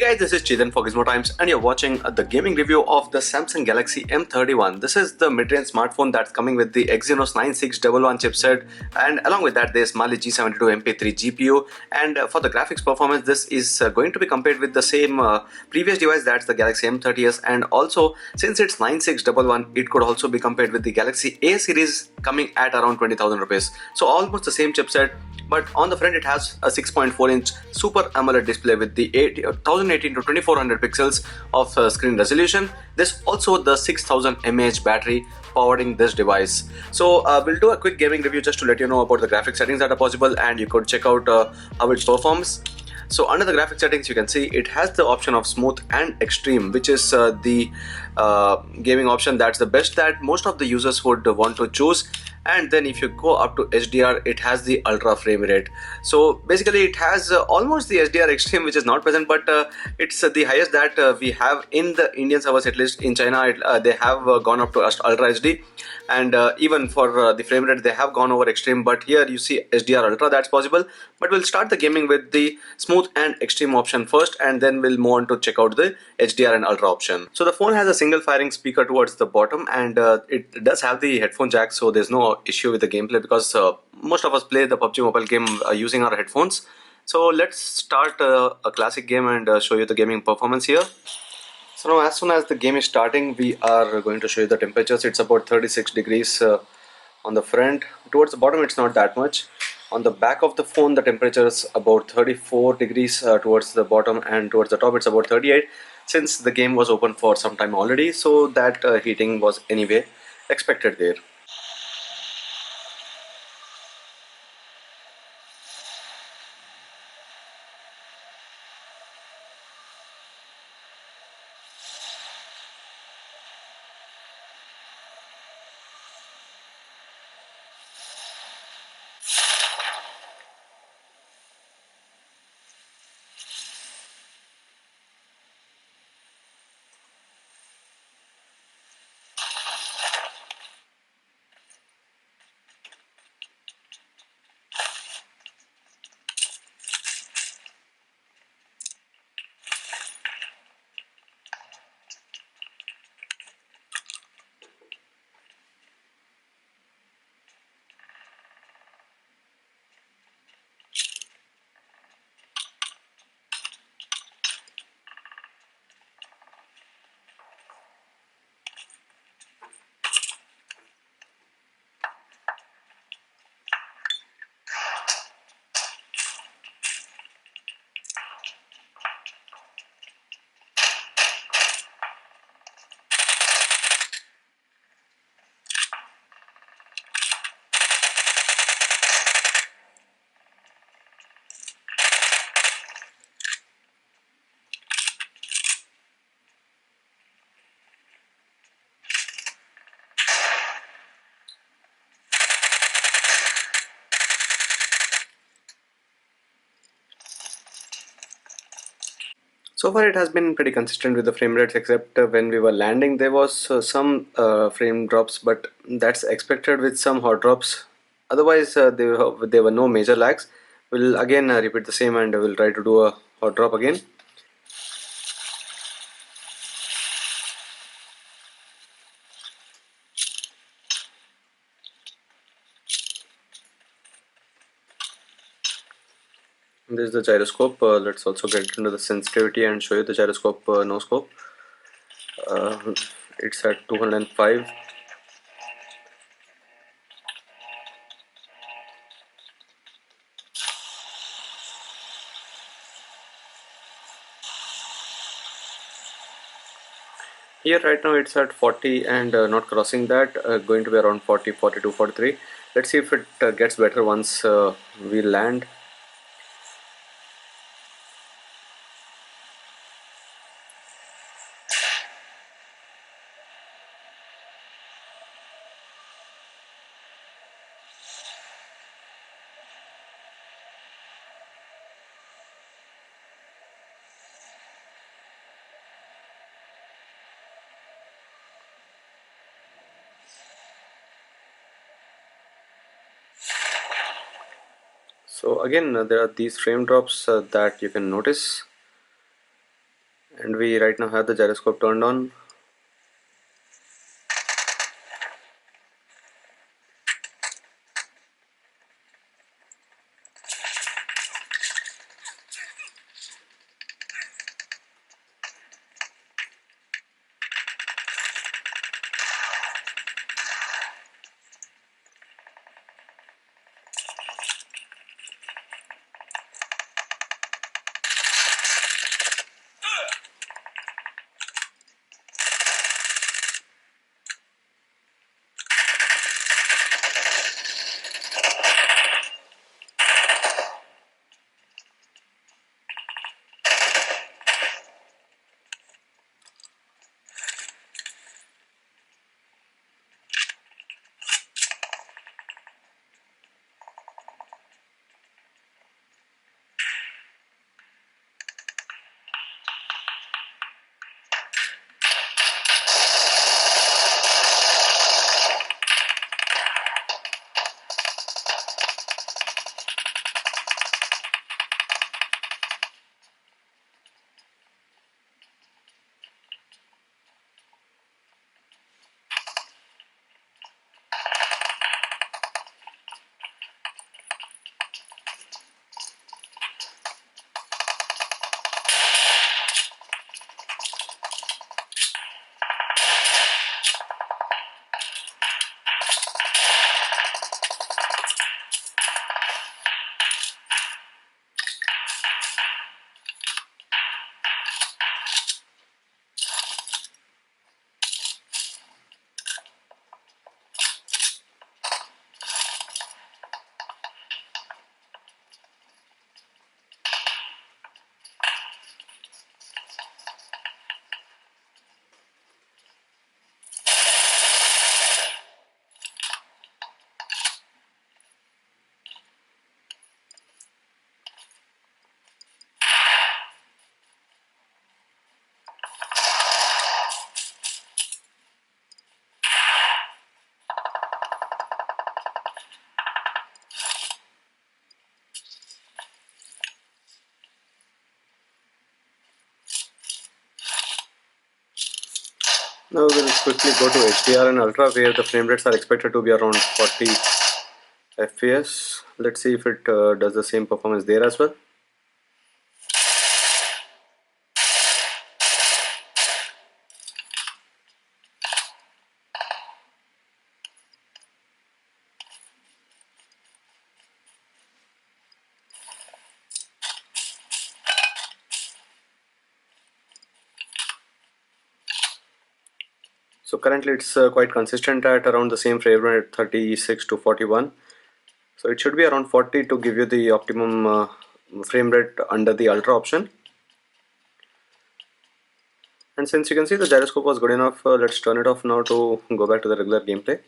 Hey guys, this is Chetan for Gizmo Times and you're watching the gaming review of the Samsung Galaxy M31. This is the mid-range smartphone that's coming with the Exynos 9611 chipset, and along with that there's Mali G72 MP3 GPU, and for the graphics performance this is going to be compared with the same previous device, that's the Galaxy M30s, and also since it's 9611 it could also be compared with the Galaxy A series coming at around 20,000 rupees. So almost the same chipset, but on the front it has a 6.4-inch Super AMOLED display with the 1080 to 2400 pixels of screen resolution. There's also the 6000 mAh battery powering this device. So we'll do a quick gaming review just to let you know about the graphics settings that are possible, and you could check out how it performs. So under the graphic settings you can see it has the option of smooth and extreme, which is the gaming option that's the best that most of the users would want to choose. And then if you go up to HDR, it has the ultra frame rate. So basically it has almost the HDR extreme, which is not present, but it's the highest that we have in the Indian servers. At least in China they have gone up to ultra HD, and even for the frame rate they have gone over extreme, but here you see HDR ultra, that's possible. But we'll start the gaming with the smooth and extreme option first, and then we'll move on to check out the HDR and ultra option. So the phone has a single firing speaker towards the bottom, and it does have the headphone jack, so there's no issue with the gameplay because most of us play the PUBG Mobile game using our headphones. So let's start a classic game and show you the gaming performance here. So now as soon as the game is starting, we are going to show you the temperatures. It's about 36 degrees on the front. Towards the bottom it's not that much. On the back of the phone the temperature is about 34 degrees towards the bottom, and towards the top it's about 38, since the game was open for some time already, so that heating was anyway expected there. So far it has been pretty consistent with the frame rates, except when we were landing there was some frame drops, but that's expected with some hot drops. Otherwise there were no major lags. We'll again repeat the same, and we'll try to do a hot drop again. This is the gyroscope. Let's also get into the sensitivity and show you the gyroscope no scope. It's at 205. Here right now it's at 40 and not crossing that, going to be around 40, 42, 43. Let's see if it gets better once we land. So again there are these frame drops that you can notice. and we right now have the gyroscope turned on. Now we'll quickly go to HDR and Ultra, where the frame rates are expected to be around 40 FPS. Let's see if it does the same performance there as well. So currently it's quite consistent at around the same frame rate, 36 to 41. So it should be around 40 to give you the optimum frame rate under the Ultra option. And since you can see the gyroscope was good enough, let's turn it off now to go back to the regular gameplay.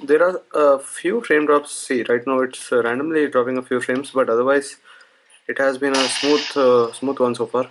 There are a few frame drops. See, right now it's randomly dropping a few frames, but otherwise it has been a smooth one so far.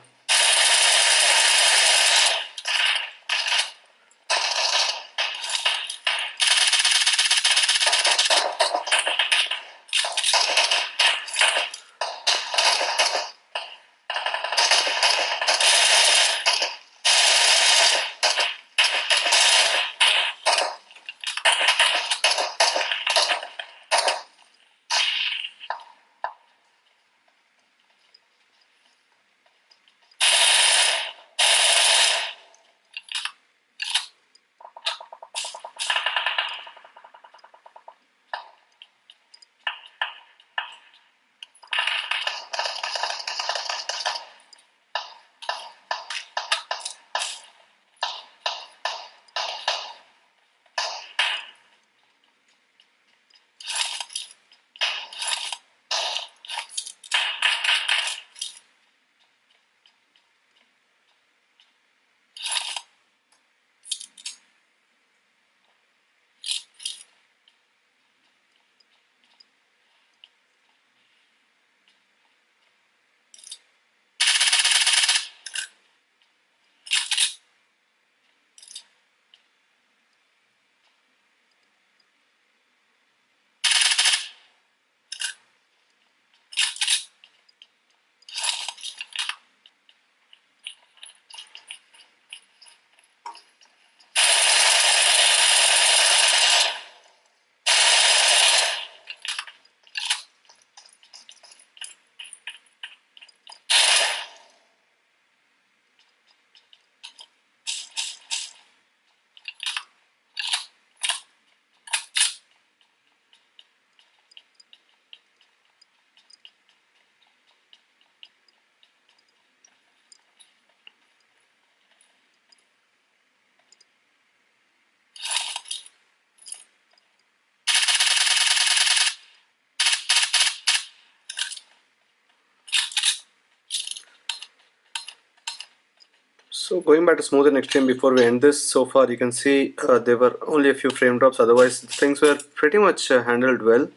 So going back to smooth and extreme before we end this, so far you can see there were only a few frame drops, otherwise things were pretty much handled well.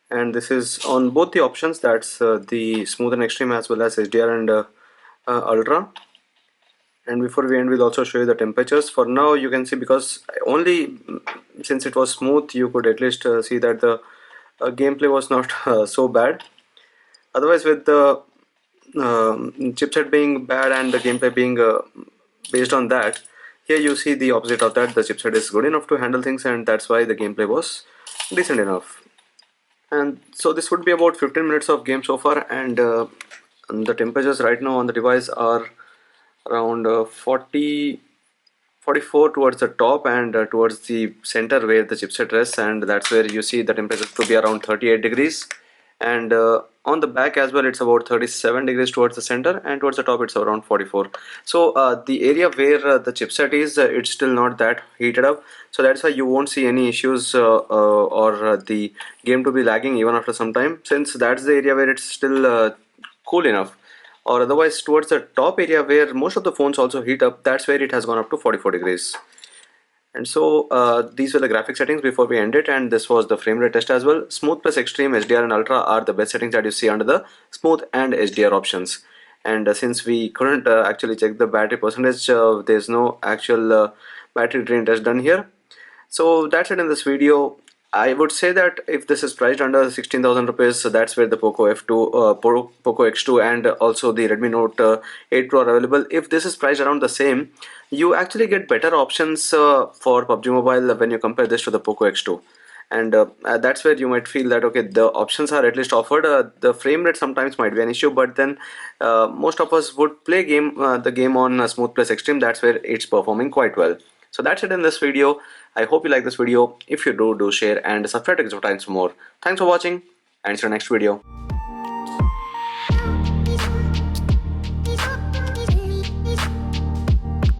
And this is on both the options, that's the smooth and extreme as well as HDR and ultra. And before we end, we'll also show you the temperatures. For now you can see, because only since it was smooth you could at least see that the gameplay was not so bad. Otherwise, with the chipset being bad and the gameplay being based on that, here you see the opposite of that. The chipset is good enough to handle things, and that's why the gameplay was decent enough. And so this would be about 15 minutes of game so far, and the temperatures right now on the device are around 44 towards the top and towards the center where the chipset rests, and that's where you see the temperature to be around 38 degrees. And on the back as well, it's about 37 degrees towards the center, and towards the top it's around 44. So the area where the chipset is, it's still not that heated up, so that's why you won't see any issues or the game to be lagging even after some time, since that's the area where it's still cool enough. Or otherwise towards the top area where most of the phones also heat up, that's where it has gone up to 44 degrees. And so these were the graphic settings before we end it, and this was the frame rate test as well. Smooth plus extreme, HDR and ultra are the best settings that you see under the smooth and HDR options. And since we couldn't actually check the battery percentage, there's no actual battery drain test done here. So that's it in this video. I would say that if this is priced under 16,000 rupees, so that's where the Poco F2, Poco X2 and also the Redmi Note 8 Pro are available. If this is priced around the same, you actually get better options for PUBG Mobile when you compare this to the Poco X2. And that's where you might feel that okay, the options are at least offered. The frame rate sometimes might be an issue, but then most of us would play the game on smooth plus extreme. That's where it's performing quite well. So that's it in this video. I hope you like this video. If you do share and subscribe to Gizmo Times for more. Thanks for watching, and see you next video.